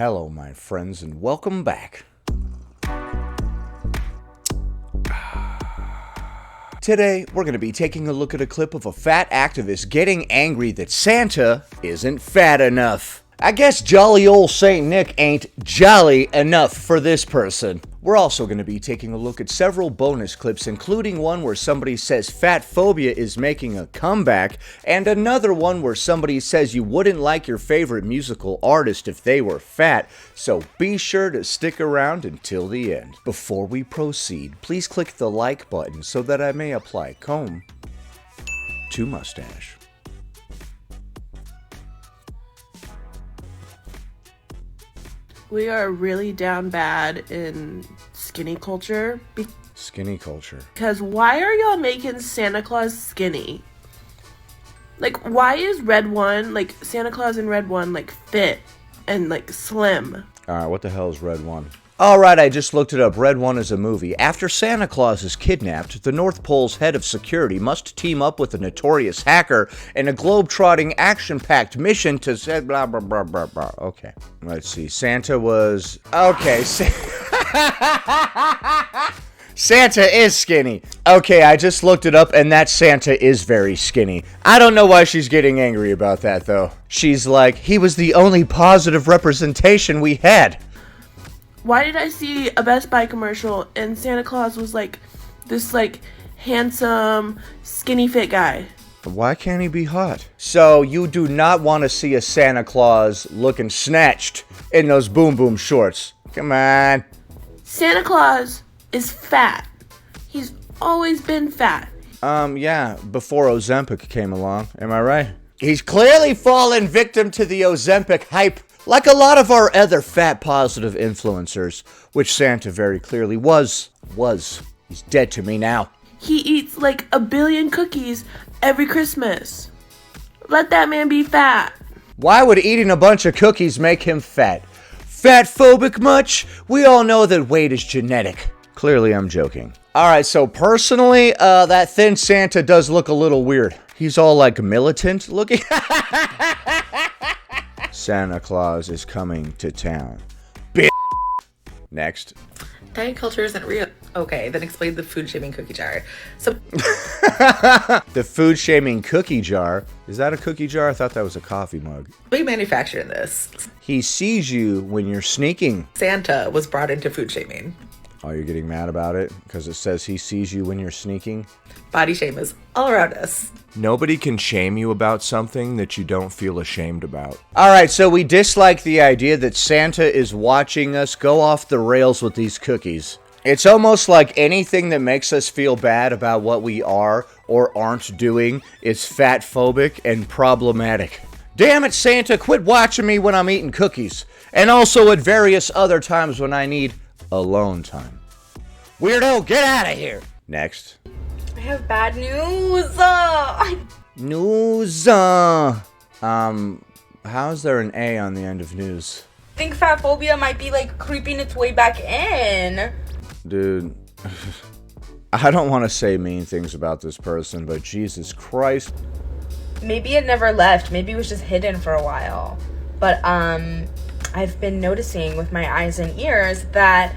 Hello, my friends, and welcome back. Today, we're going to be taking a look at a clip of a fat activist getting angry that Santa isn't fat enough. I guess jolly old Saint Nick ain't jolly enough for this person. We're also going to be taking a look at several bonus clips, including one where somebody says Fatphobia is making a comeback, and another one where somebody says you wouldn't like your favorite musical artist if they were fat, so be sure to stick around until the end. Before we proceed, please click the like button so that I may apply comb to mustache. We are really down bad in skinny culture. Skinny culture. Because why are y'all making Santa Claus skinny? Like, why is Red One, like, Santa Claus and Red One, like, fit and, like, slim? Alright, what the hell is Red One? Alright, I just looked it up. Red One is a movie. After Santa Claus is kidnapped, the North Pole's head of security must team up with a notorious hacker in a globe-trotting, action-packed mission to say blah, blah, blah, blah, blah. Okay, let's see. Santa was... Okay, Santa is skinny. Okay, I just looked it up, and that Santa is very skinny. I don't know why she's getting angry about that, though. She's like, he was the only positive representation we had. Why did I see a Best Buy commercial and Santa Claus was like this like handsome skinny fit guy? Why can't he be hot? So you do not want to see a Santa Claus looking snatched in those boom boom shorts. Come on. Santa Claus is fat. He's always been fat. Yeah, before Ozempic came along. Am I right? He's clearly fallen victim to the Ozempic hype. Like a lot of our other fat positive influencers, which Santa very clearly was. He's dead to me now. He eats like 1 billion cookies every Christmas. Let that man be fat. Why would eating a bunch of cookies make him fat? Fatphobic much? We all know that weight is genetic. Clearly I'm joking. Alright, so personally, that thin Santa does look a little weird. He's all like militant looking. Santa Claus is coming to town. Bitch. Next. Diet culture isn't real. Okay, then explain the food shaming cookie jar. So The food shaming cookie jar? Is that a cookie jar? I thought that was a coffee mug. we manufactured this. He sees you when you're sneaking. Santa was brought into food shaming. Oh, you're getting mad about it? Because it says he sees you when you're sneaking? Body shame is all around us. Nobody can shame you about something that you don't feel ashamed about. Alright, so we dislike the idea that Santa is watching us go off the rails with these cookies. It's almost like anything that makes us feel bad about what we are or aren't doing is fatphobic and problematic. Damn it, Santa, quit watching me when I'm eating cookies. And also at various other times when I need alone time. Weirdo, get out of here! Next. I have bad news. News. How's there an A on the end of news? I think Fatphobia might be like creeping its way back in. Dude, I don't want to say mean things about this person, but Jesus Christ. Maybe it never left. Maybe it was just hidden for a while. But I've been noticing with my eyes and ears that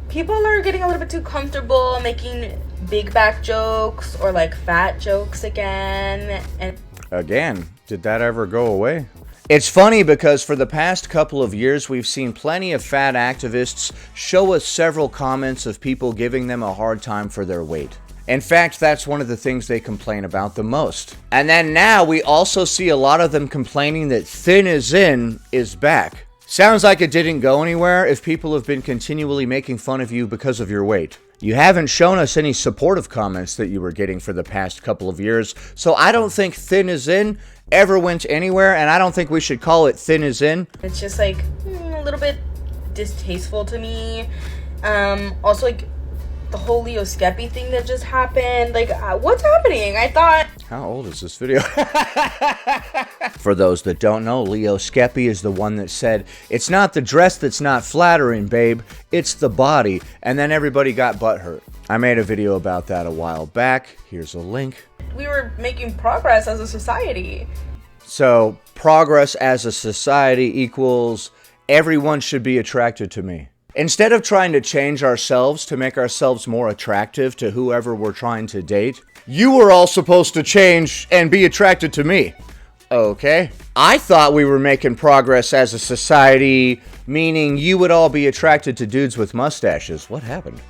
people are getting a little bit too comfortable making big back jokes or like fat jokes again. And Again, did that ever go away? It's funny because for the past couple of years, we've seen plenty of fat activists show us several comments of people giving them a hard time for their weight. In fact, that's one of the things they complain about the most. And then now we also see a lot of them complaining that thin is in is back. Sounds like it didn't go anywhere if people have been continually making fun of you because of your weight. You haven't shown us any supportive comments that you were getting for the past couple of years, so I don't think thin is in ever went anywhere, and I don't think we should call it thin is in. it's just like a little bit distasteful to me. Also like the whole Leo Skeppy thing that just happened. Like, what's happening? I thought... How old is this video? For those that don't know, Leo Skeppy is the one that said, it's not the dress that's not flattering, babe, it's the body. And then everybody got butthurt. I made a video about that a while back. Here's a link. We were making progress as a society. So, progress as a society equals Everyone should be attracted to me. Instead of trying to change ourselves to make ourselves more attractive to whoever we're trying to date, you were all supposed to change and be attracted to me. Okay. I thought we were making progress as a society, meaning you would all be attracted to dudes with mustaches. What happened?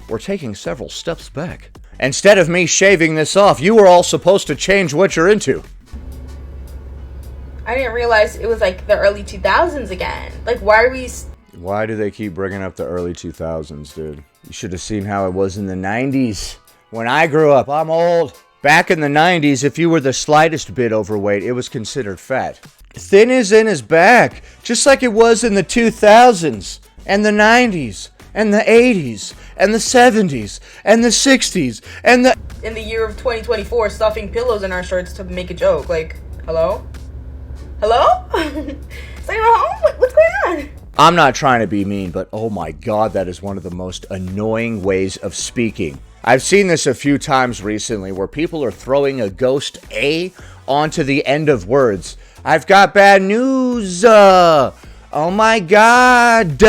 We're taking several steps back. Instead of me shaving this off, you were all supposed to change what you're into. I didn't realize it was like the early 2000s again. Like, why are we... Why do they keep bringing up the early 2000s, dude? You should have seen how it was in the 90s. When I grew up, I'm old. Back in the 90s, if you were the slightest bit overweight, it was considered fat. Thin is in is back, just like it was in the 2000s, and the 90s, and the 80s, and the 70s, and the 60s, and the... In the year of 2024, stuffing pillows in our shirts to make a joke. Like, hello? Hello? Is anyone home? What's going on? I'm not trying to be mean, but oh my god, that is one of the most annoying ways of speaking. I've seen this a few times recently where people are throwing a ghost A onto the end of words. I've got bad news. Oh my god.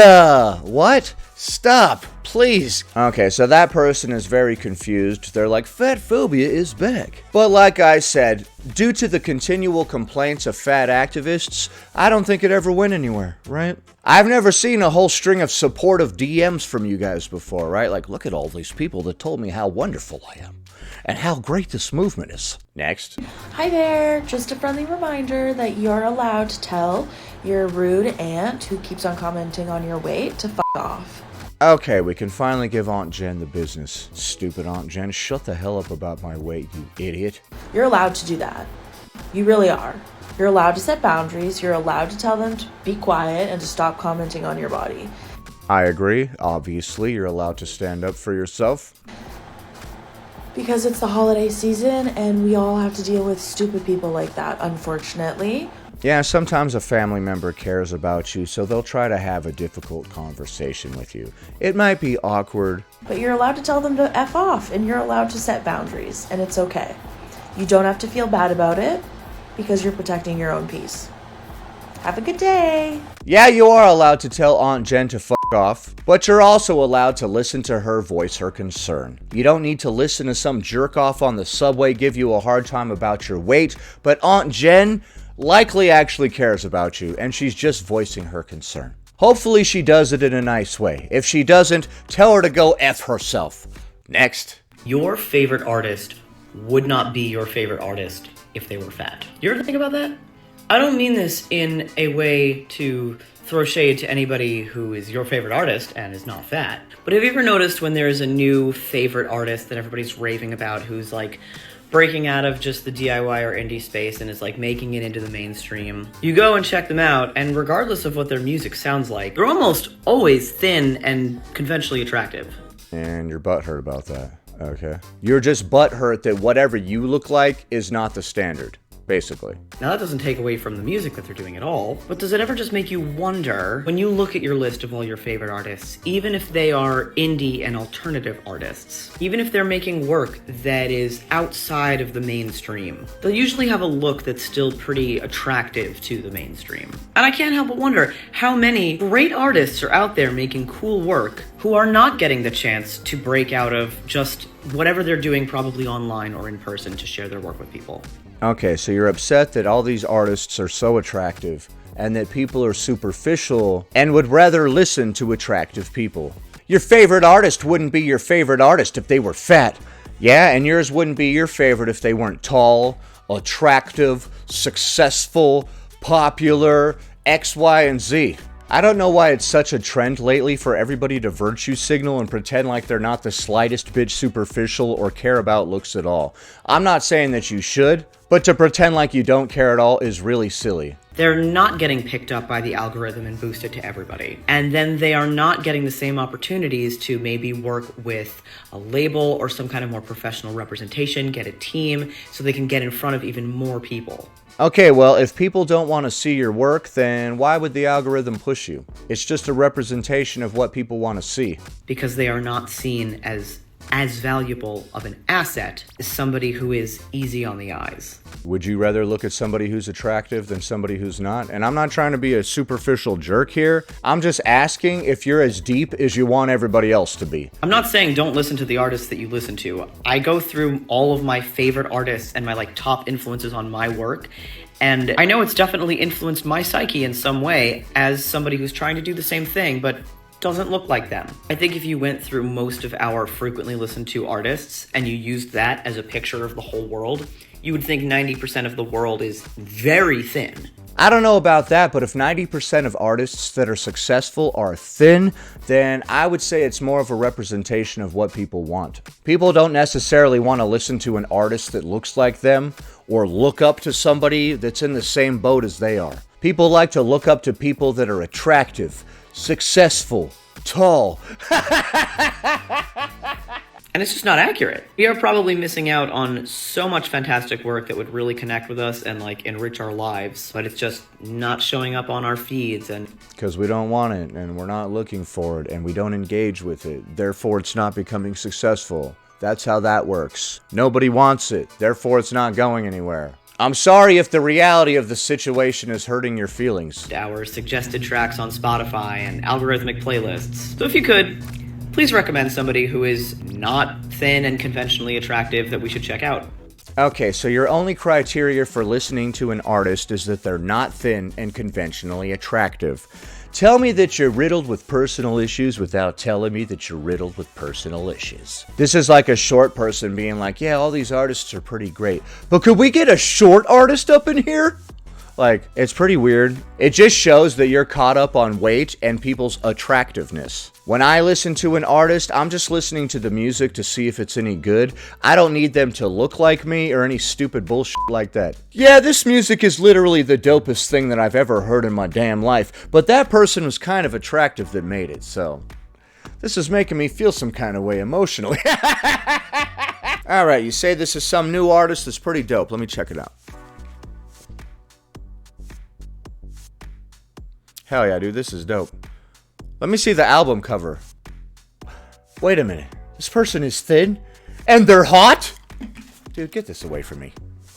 What? Stop, please. Okay, so that person is very confused. They're like, Fatphobia is back. But like I said, due to the continual complaints of fat activists, I don't think it ever went anywhere, right? I've never seen a whole string of supportive DMs from you guys before, right? Like, look at all these people that told me how wonderful I am and how great this movement is. Next. Hi there, just a friendly reminder that you're allowed to tell your rude aunt who keeps on commenting on your weight to f*** off. Okay, we can finally give Aunt Jen the business. Stupid Aunt Jen, shut the hell up about my weight, you idiot. You're allowed to do that. You really are. You're allowed to set boundaries. You're allowed to tell them to be quiet and to stop commenting on your body. I agree. Obviously, you're allowed to stand up for yourself. Because it's the holiday season and we all have to deal with stupid people like that, unfortunately. Yeah, sometimes a family member cares about you, so they'll try to have a difficult conversation with you. It might be awkward. But you're allowed to tell them to F off, and you're allowed to set boundaries, and it's okay. You don't have to feel bad about it, because you're protecting your own peace. Have a good day! Yeah, you are allowed to tell Aunt Jen to f*** off, but you're also allowed to listen to her voice her concern. You don't need to listen to some jerk-off on the subway give you a hard time about your weight, but Aunt Jen likely actually cares about you, and she's just voicing her concern. Hopefully she does it in a nice way. If she doesn't, tell her to go F herself. Next. Your favorite artist would not be your favorite artist if they were fat. You ever think about that? I don't mean this in a way to throw shade to anybody who is your favorite artist and is not fat, but have you ever noticed when there's a new favorite artist that everybody's raving about who's like breaking out of just the DIY or indie space and is like making it into the mainstream? You go and check them out, and regardless of what their music sounds like, they're almost always thin and conventionally attractive. And you're butthurt about that. Okay. You're just butthurt that whatever you look like is not the standard, basically. Now that doesn't take away from the music that they're doing at all, but does it ever just make you wonder, when you look at your list of all your favorite artists, even if they are indie and alternative artists, even if they're making work that is outside of the mainstream, they'll usually have a look that's still pretty attractive to the mainstream. And I can't help but wonder how many great artists are out there making cool work who are not getting the chance to break out of just whatever they're doing, probably online or in person, to share their work with people. Okay, so you're upset that all these artists are so attractive and that people are superficial and would rather listen to attractive people. Your favorite artist wouldn't be your favorite artist if they were fat. Yeah, and yours wouldn't be your favorite if they weren't tall, attractive, successful, popular, X, Y, and Z. I don't know why it's such a trend lately for everybody to virtue signal and pretend like they're not the slightest bit superficial or care about looks at all. I'm not saying that you should, but to pretend like you don't care at all is really silly. They're not getting picked up by the algorithm and boosted to everybody. And then they are not getting the same opportunities to maybe work with a label or some kind of more professional representation, get a team, so they can get in front of even more people. Okay, well, if people don't want to see your work, then why would the algorithm push you? It's just a representation of what people want to see. Because they are not seen as as valuable of an asset as somebody who is easy on the eyes. Would you rather look at somebody who's attractive than somebody who's not? And I'm not trying to be a superficial jerk here. I'm just asking if you're as deep as you want everybody else to be. I'm not saying don't listen to the artists that you listen to. I go through all of my favorite artists and my top influences on my work, and I know it's definitely influenced my psyche in some way as somebody who's trying to do the same thing, but doesn't look like them. I think if you went through most of our frequently listened to artists and you used that as a picture of the whole world, you would think 90% of the world is very thin. I don't know about that, but if 90% of artists that are successful are thin, then I would say it's more of a representation of what people want. People don't necessarily want to listen to an artist that looks like them or look up to somebody that's in the same boat as they are. People like to look up to people that are attractive, successful, tall. And it's just not accurate. We are probably missing out on so much fantastic work that would really connect with us and enrich our lives, but it's just not showing up on our feeds. And because we don't want it, and we're not looking for it, and we don't engage with it, therefore it's not becoming successful. That's how that works. Nobody wants it, therefore it's not going anywhere. I'm sorry if the reality of the situation is hurting your feelings. Our suggested tracks on Spotify and algorithmic playlists. So if you could, please recommend somebody who is not thin and conventionally attractive that we should check out. Okay, so your only criteria for listening to an artist is that they're not thin and conventionally attractive. Tell me that you're riddled with personal issues without telling me that you're riddled with personal issues. This is like a short person being like, yeah, all these artists are pretty great, but could we get a short artist up in here? It's pretty weird. It just shows that you're caught up on weight and people's attractiveness. When I listen to an artist, I'm just listening to the music to see if it's any good. I don't need them to look like me or any stupid bullshit like that. Yeah, this music is literally the dopest thing that I've ever heard in my damn life, but that person was kind of attractive that made it, so this is making me feel some kind of way emotionally. Alright, you say this is some new artist that's pretty dope. Let me check it out. Hell yeah, dude, this is dope. Let me see the album cover. Wait a minute. This person is thin? And they're hot? Dude, get this away from me.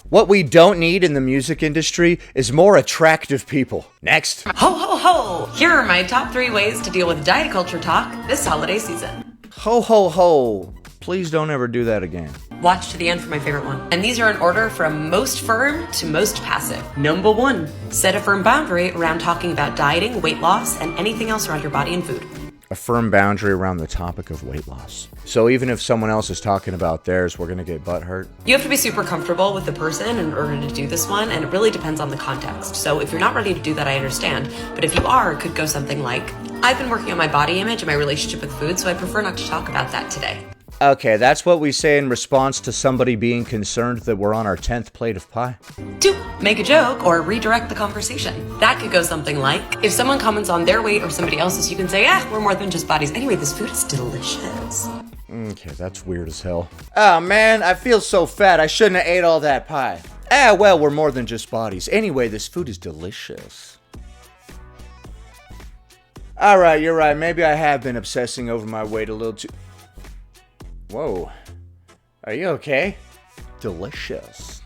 What we don't need in the music industry is more attractive people. Next. Ho, ho, ho! Here are my top 3 ways to deal with diet culture talk this holiday season. Ho, ho, ho. Please don't ever do that again. Watch to the end for my favorite one. And these are in order from most firm to most passive. Number 1, set a firm boundary around talking about dieting, weight loss, and anything else around your body and food. A firm boundary around the topic of weight loss. So even if someone else is talking about theirs, we're gonna get butt hurt? You have to be super comfortable with the person in order to do this one, and it really depends on the context. So if you're not ready to do that, I understand. But if you are, it could go something like, I've been working on my body image and my relationship with food, so I prefer not to talk about that today. Okay, that's what we say in response to somebody being concerned that we're on our 10th plate of pie. 2, make a joke or redirect the conversation. That could go something like, if someone comments on their weight or somebody else's, you can say, we're more than just bodies. Anyway, this food is delicious. Okay, that's weird as hell. Oh man, I feel so fat. I shouldn't have ate all that pie. Well, we're more than just bodies. Anyway, this food is delicious. Alright, you're right. Maybe I have been obsessing over my weight a little too... Whoa. Are you okay? Delicious.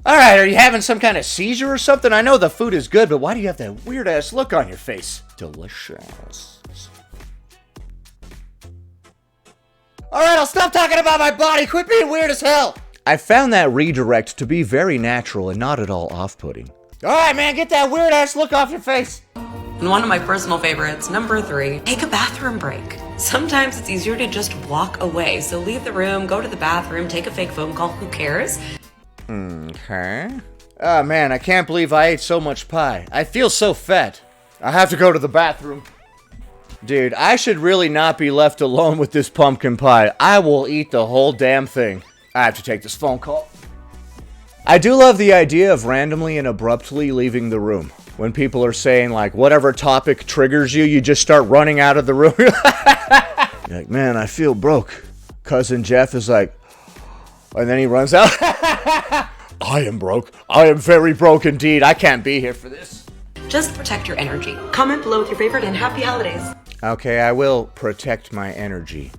Alright, are you having some kind of seizure or something? I know the food is good, but why do you have that weird-ass look on your face? Delicious. Alright, I'll stop talking about my body. Quit being weird as hell. I found that redirect to be very natural and not at all off-putting. Alright, man, get that weird-ass look off your face. And one of my personal favorites, number 3, take a bathroom break. Sometimes it's easier to just walk away. So leave the room, go to the bathroom, take a fake phone call, who cares? Okay. Oh man, I can't believe I ate so much pie. I feel so fat. I have to go to the bathroom. Dude, I should really not be left alone with this pumpkin pie. I will eat the whole damn thing. I have to take this phone call. I do love the idea of randomly and abruptly leaving the room. When people are saying, whatever topic triggers you, you just start running out of the room. You're like, man, I feel broke. Cousin Jeff is like, and then he runs out. I am broke. I am very broke indeed. I can't be here for this. Just protect your energy. Comment below with your favorite and happy holidays. Okay, I will protect my energy.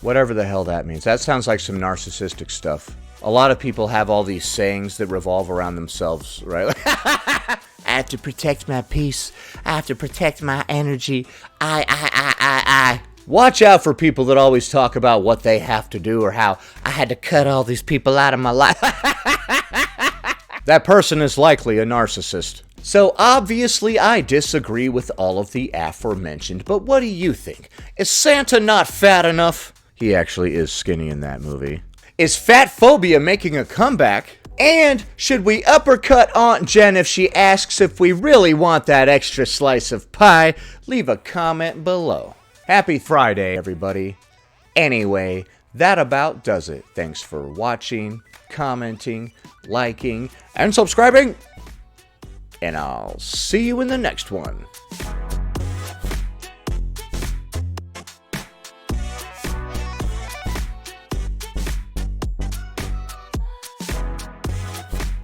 Whatever the hell that means. That sounds like some narcissistic stuff. A lot of people have all these sayings that revolve around themselves, right? I have to protect my peace. I have to protect my energy. I. Watch out for people that always talk about what they have to do or how I had to cut all these people out of my life. That person is likely a narcissist. So obviously I disagree with all of the aforementioned, but what do you think? Is Santa not fat enough? He actually is skinny in that movie. Is Fatphobia making a comeback? And should we uppercut Aunt Jen if she asks if we really want that extra slice of pie? Leave a comment below. Happy Friday, everybody. Anyway, that about does it. Thanks for watching, commenting, liking, and subscribing. And I'll see you in the next one.